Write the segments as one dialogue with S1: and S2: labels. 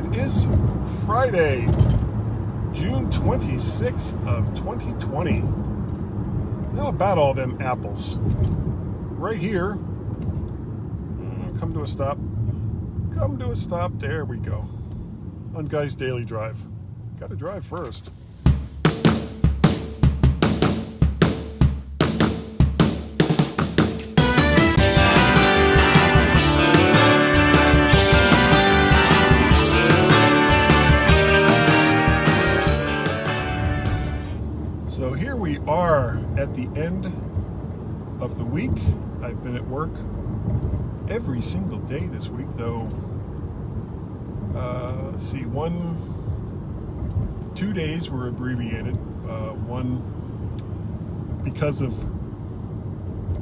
S1: It is Friday, June 26th of 2020. How about all them apples? Right here. Come to a stop. Come to a stop. There we go. On Guy's Daily Drive. Gotta drive first. So here we are at the end of the week. I've been at work every single day this week, though. Let's see, 2 days were abbreviated. One because of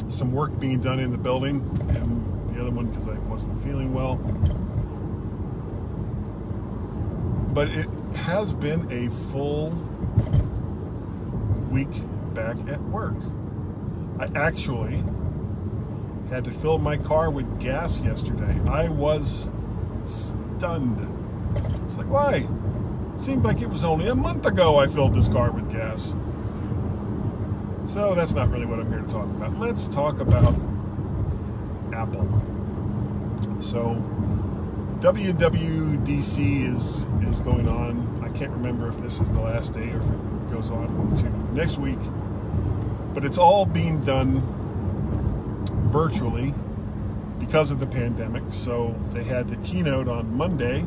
S1: some work being done in the building, and the other one because I wasn't feeling well. But it has been a full week back at work. I actually had to fill my car with gas yesterday. I was stunned. It's like, why? It seemed like it was only a month ago I filled this car with gas. So that's not really what I'm here to talk about. Let's talk about Apple. So WWDC is going on. I can't remember if this is the last day or if it goes on to next week, but it's all being done virtually because of the pandemic. So they had the keynote on Monday,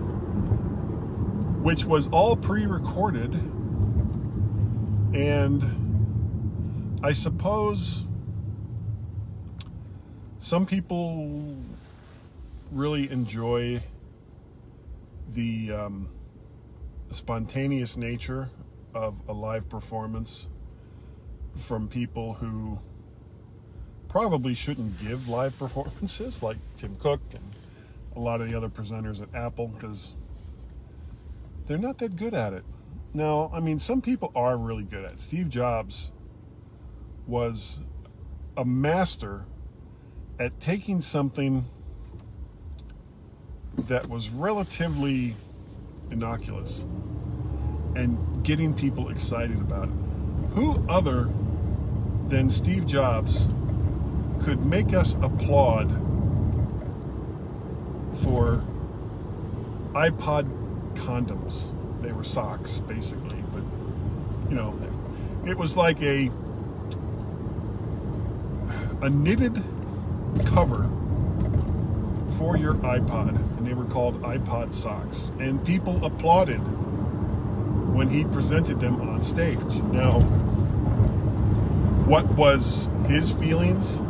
S1: which was all pre-recorded, and I suppose some people really enjoy the spontaneous nature of a live performance from people who probably shouldn't give live performances, like Tim Cook and a lot of the other presenters at Apple, because they're not that good at it. Now, I mean, some people are really good at it. Steve Jobs was a master at taking something that was relatively innocuous and getting people excited about it. Who other than Steve Jobs could make us applaud for iPod condoms? They were socks, basically, but you know, it was like a knitted cover for your iPod, and they were called iPod socks, and people applauded when he presented them on stage. Now, what was his feelings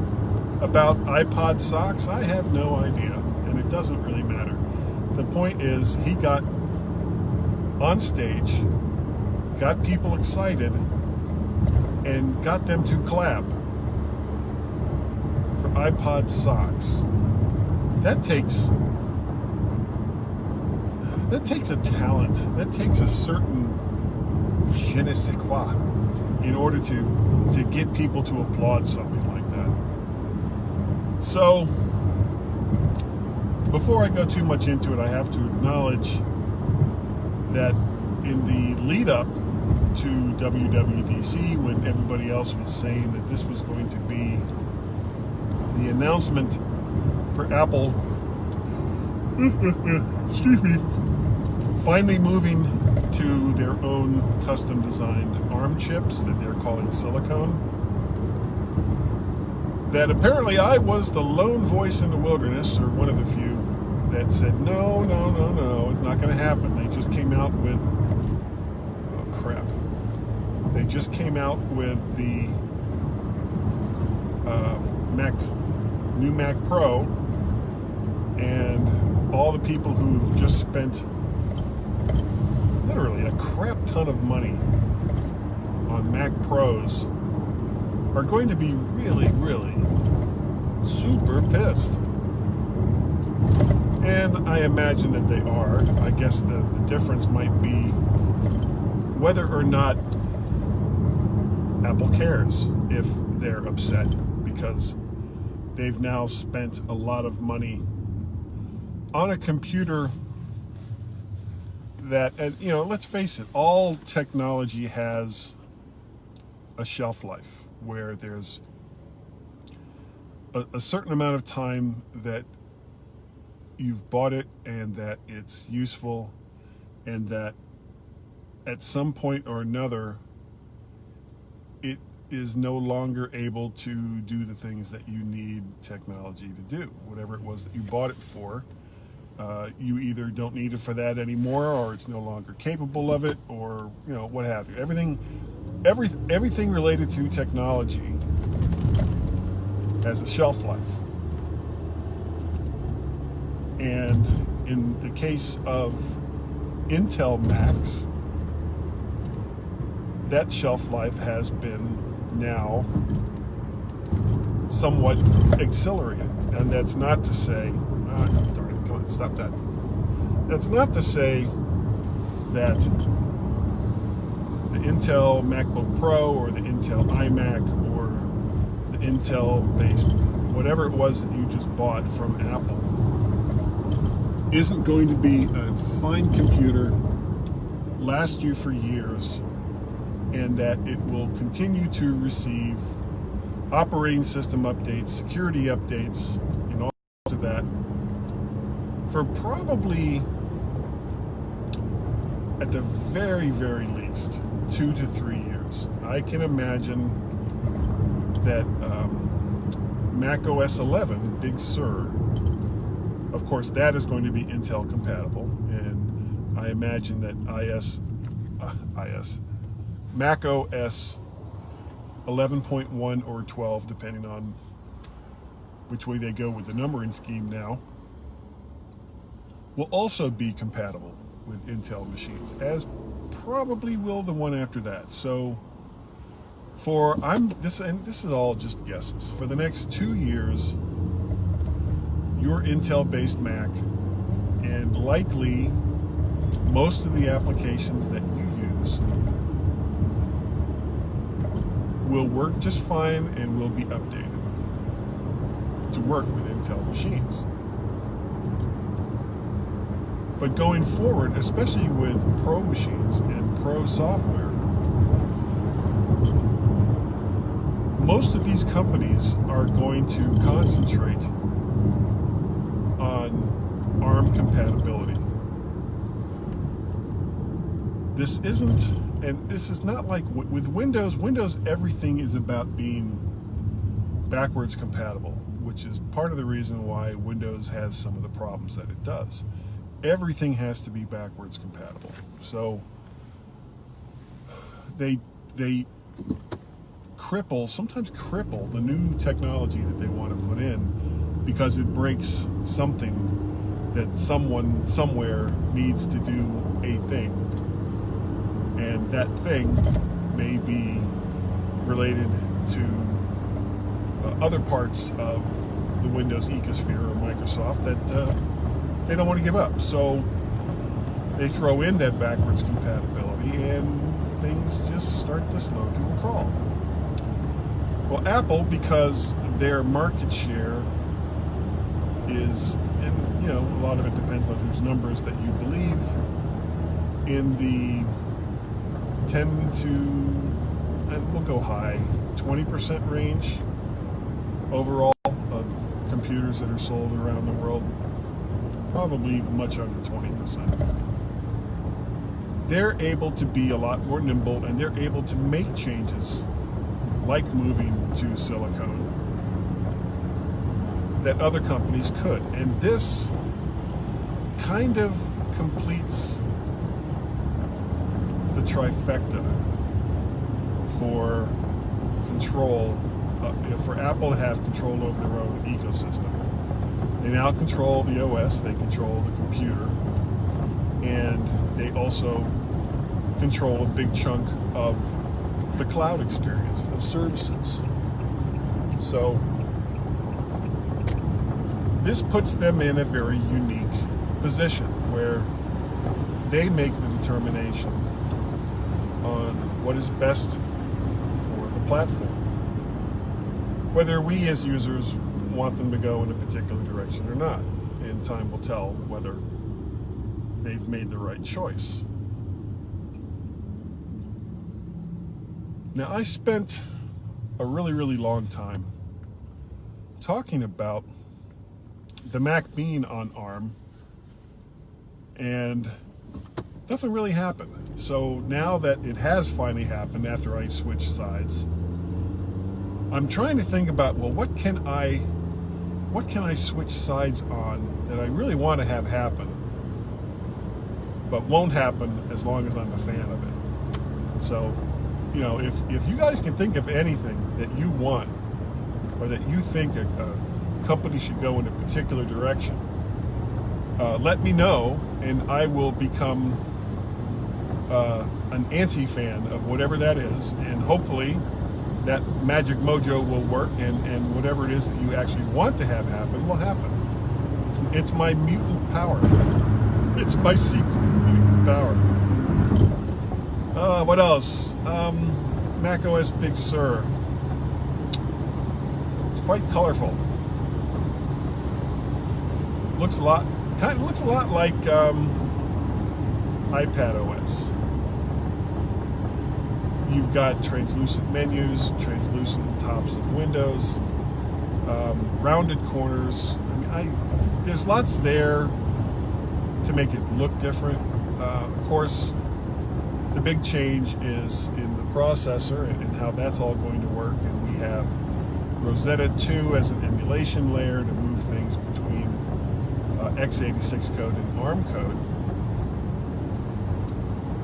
S1: about iPod socks? I have no idea, and it doesn't really matter. The point is, he got on stage, got people excited, and got them to clap for iPod socks. That takes a talent. That takes a certain je ne sais quoi in order to get people to applaud something like that. So, before I go too much into it, I have to acknowledge that in the lead up to WWDC, when everybody else was saying that this was going to be the announcement for Apple excuse me, finally moving to their own custom designed ARM chips that they're calling silicone, that apparently I was the lone voice in the wilderness, or one of the few, that said no, it's not going to happen. They just came out with they just came out with the new Mac Pro, and all the people who've just spent literally a crap ton of money on Mac Pros are going to be really, really super pissed. And I imagine that they are. I guess the difference might be whether or not Apple cares if they're upset, because they've now spent a lot of money on a computer that, and let's face it, all technology has a shelf life where there's a certain amount of time that you've bought it and that it's useful, and that at some point or another it is no longer able to do the things that you need technology to do. Whatever it was that you bought it for, you either don't need it for that anymore, or it's no longer capable of it, or what have you. Everything related to technology has a shelf life. And in the case of Intel Macs, that shelf life has been now somewhat accelerated. And that's not to say, come on, stop that. That's not to say that the Intel MacBook Pro or the Intel iMac or the Intel-based whatever it was that you just bought from Apple isn't going to be a fine computer, last you for years, and that it will continue to receive operating system updates, security updates, and all of that for probably, at the very, very least, 2 to 3 years. I can imagine that Mac OS 11, Big Sur, of course, that is going to be Intel compatible, and I imagine that Mac OS 11.1 or 12, depending on which way they go with the numbering scheme now, will also be compatible with Intel machines, as probably will the one after that. So this is all just guesses. For the next 2 years, your Intel-based Mac, and likely most of the applications that you use, will work just fine and will be updated to work with Intel machines. But going forward, especially with Pro machines and Pro software, most of these companies are going to concentrate on ARM compatibility. This is not like with Windows, everything is about being backwards compatible, which is part of the reason why Windows has some of the problems that it does. Everything has to be backwards compatible. So they sometimes cripple the new technology that they want to put in because it breaks something that someone somewhere needs to do a thing. And that thing may be related to other parts of the Windows ecosphere or Microsoft that they don't want to give up. So they throw in that backwards compatibility and things just start to slow to a crawl. Well, Apple, because their market share is, and a lot of it depends on whose numbers that you believe, in the 10 to, and we'll go high, 20% range overall of computers that are sold around the world, probably much under 20%. They're able to be a lot more nimble, and they're able to make changes like moving to silicone that other companies could. And this kind of completes the trifecta for control, for Apple to have control over their own ecosystem. They now control the OS, they control the computer, and they also control a big chunk of the cloud experience, those services. So this puts them in a very unique position where they make the determination on what is best for the platform. Whether we as users want them to go in a particular direction or not. And time will tell whether they've made the right choice. Now, I spent a really, really long time talking about the Mac being on ARM, and nothing really happened. So now that it has finally happened after I switched sides, I'm trying to think about, well, what can I switch sides on that I really want to have happen, but won't happen as long as I'm a fan of it. So, if you guys can think of anything that you want, or that you think a company should go in a particular direction, let me know, and I will become an anti-fan of whatever that is, and hopefully that magic mojo will work, and whatever it is that you actually want to have happen will happen. It's my mutant power. It's my secret mutant power. What else? Mac OS Big Sur. It's quite colorful. Looks a lot like iPad OS. You've got translucent menus, translucent tops of windows, rounded corners. There's lots there to make it look different. Of course, the big change is in the processor and how that's all going to work. And we have Rosetta 2 as an emulation layer to move things between x86 code and ARM code.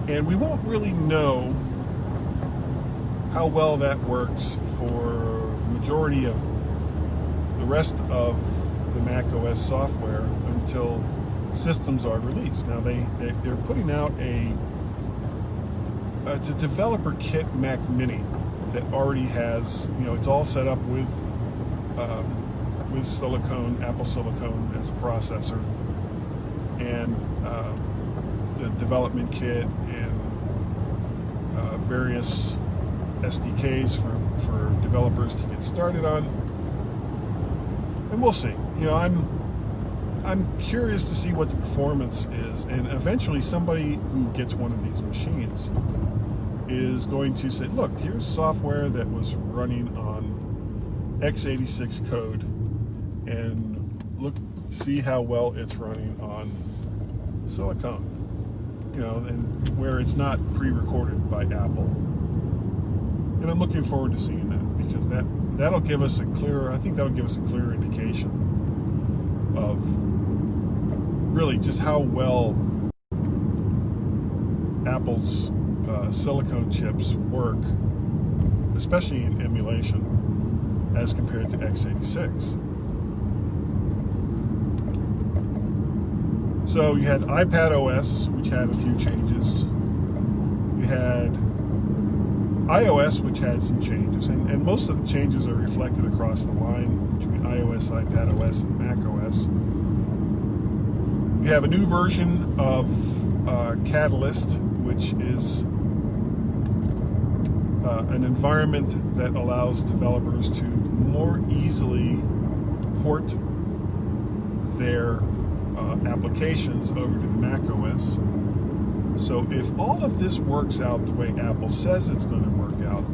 S1: And we won't really know how well that works for the majority of the rest of the Mac OS software until systems are released. Now they're putting out it's a developer kit Mac Mini that already has, it's all set up with silicone, Apple silicone as a processor, and the development kit and various SDKs for developers to get started on. And we'll see. I'm curious to see what the performance is, and eventually somebody who gets one of these machines is going to say, look, here's software that was running on x86 code, and see how well it's running on silicone, and where it's not pre-recorded by Apple. And I'm looking forward to seeing that, because that'll give us a clearer indication of really just how well Apple's silicone chips work, especially in emulation, as compared to x86. So you had iPad OS, which had a few changes. You had iOS, which had some changes, and most of the changes are reflected across the line between iOS, iPad OS, and Mac OS. You have a new version of Catalyst, which is an environment that allows developers to more easily port their applications over to the Mac OS. So if all of this works out the way Apple says it's going to work out,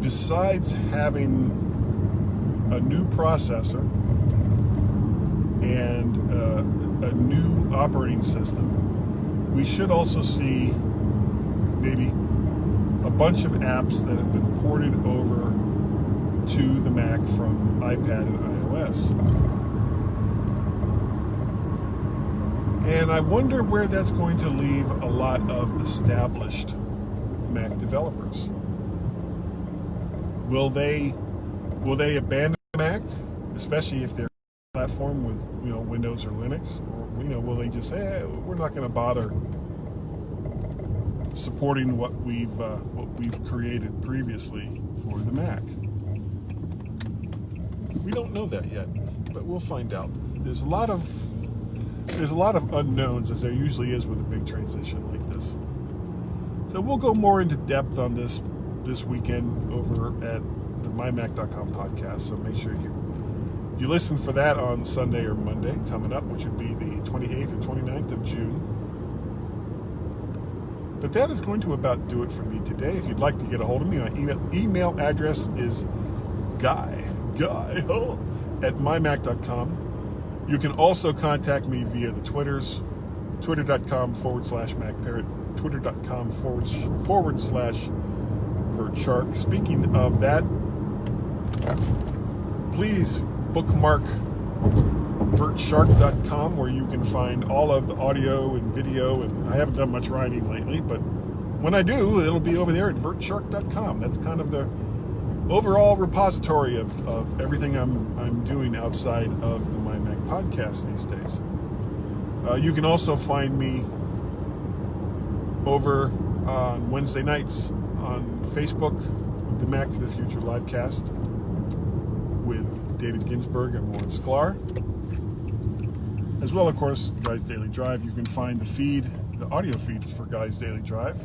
S1: besides having a new processor and a new operating system, we should also see maybe a bunch of apps that have been ported over to the Mac from iPad and iOS. And I wonder where that's going to leave a lot of established Mac developers. Will they abandon Mac, especially if they're a platform with Windows or Linux, or will they just say, we're not going to bother supporting what we've created previously for the Mac? We don't know that yet, but we'll find out. There's a lot of unknowns, as there usually is with a big transition like this. So we'll go more into depth on this weekend over at the MyMac.com podcast. So make sure you You listen for that on Sunday or Monday coming up, which would be the 28th or 29th of June. But that is going to about do it for me today. If you'd like to get a hold of me, my email address is guy at mymac.com. You can also contact me via the Twitters, twitter.com/MacParrot, twitter.com/VertShark. Speaking of that, please bookmark vertshark.com, where you can find all of the audio and video. And I haven't done much writing lately, but when I do, it'll be over there at vertshark.com. That's kind of the overall repository of everything I'm doing outside of the MyMac Podcast these days. You can also find me over on Wednesday nights on Facebook with the Mac to the Future livecast with David Ginsburg and Warren Sklar. As well, of course, Guys Daily Drive. You can find the feed, the audio feeds for Guys Daily Drive,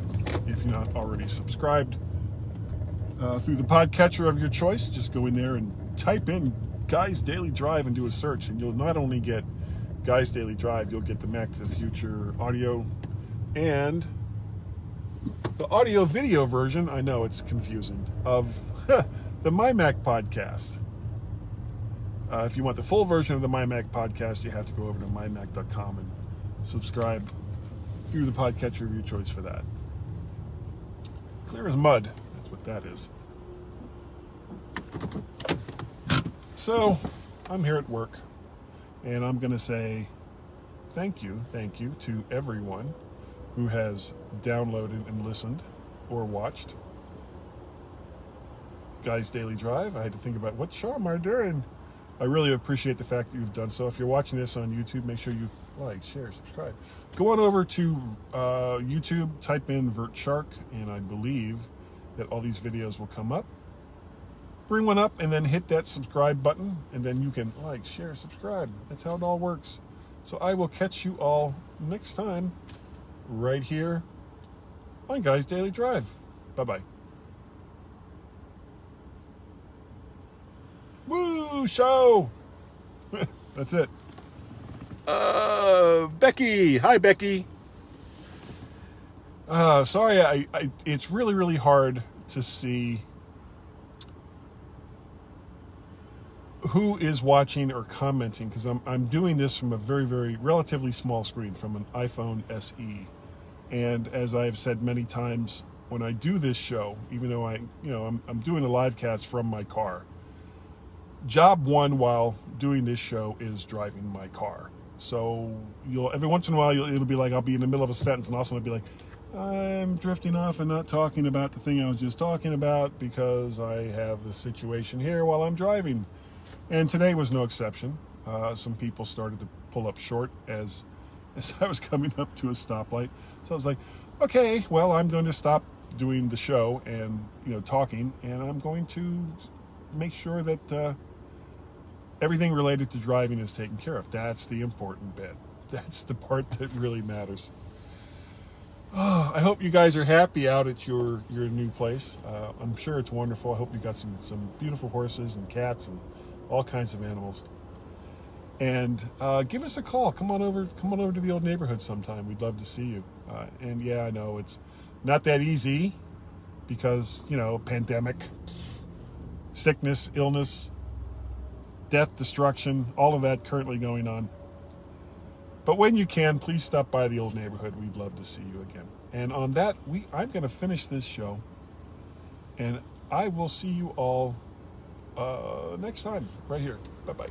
S1: if you're not already subscribed, through the podcatcher of your choice. Just go in there and type in Guys Daily Drive and do a search, and you'll not only get Guys Daily Drive, you'll get the Mac to the Future audio and the audio video version. I know it's confusing, of the MyMac Podcast. If you want the full version of the MyMac Podcast, you have to go over to mymac.com and subscribe through the podcatcher of your choice for that. Clear as mud. That's what that is. So, I'm here at work, and I'm going to say thank you to everyone who has downloaded and listened or watched Guys Daily Drive. I had to think about, what show am I doing? I really appreciate the fact that you've done so. If you're watching this on YouTube, make sure you like, share, subscribe. Go on over to YouTube, type in VertShark, and I believe that all these videos will come up. Bring one up and then hit that subscribe button, and then you can like, share, subscribe. That's how it all works. So I will catch you all next time right here on Guys Daily Drive. Bye-bye. Woo, show! That's it. Becky. Hi, Becky. Sorry, it's really, really hard to see who is watching or commenting, because I'm doing this from a very, very relatively small screen, from an iPhone SE. And as I've said many times, when I do this show, even though I'm doing a live cast from my car, job one while doing this show is driving my car. So every once in a while it'll be like I'll be in the middle of a sentence, and also I'll be like, I'm drifting off and not talking about the thing I was just talking about because I have the situation here while I'm driving. And today was no exception. Some people started to pull up short as I was coming up to a stoplight. So I was like, okay, well, I'm going to stop doing the show and talking, and I'm going to make sure that everything related to driving is taken care of. That's the important bit. That's the part that really matters. Oh, I hope you guys are happy out at your new place. I'm sure it's wonderful. I hope you got some beautiful horses and cats and all kinds of animals. And give us a call. Come on over to the old neighborhood sometime. We'd love to see you. And yeah, I know it's not that easy because, pandemic, sickness, illness, death, destruction, all of that currently going on. But when you can, please stop by the old neighborhood. We'd love to see you again. And on that, I'm going to finish this show, and I will see you all next time right here. Bye-bye.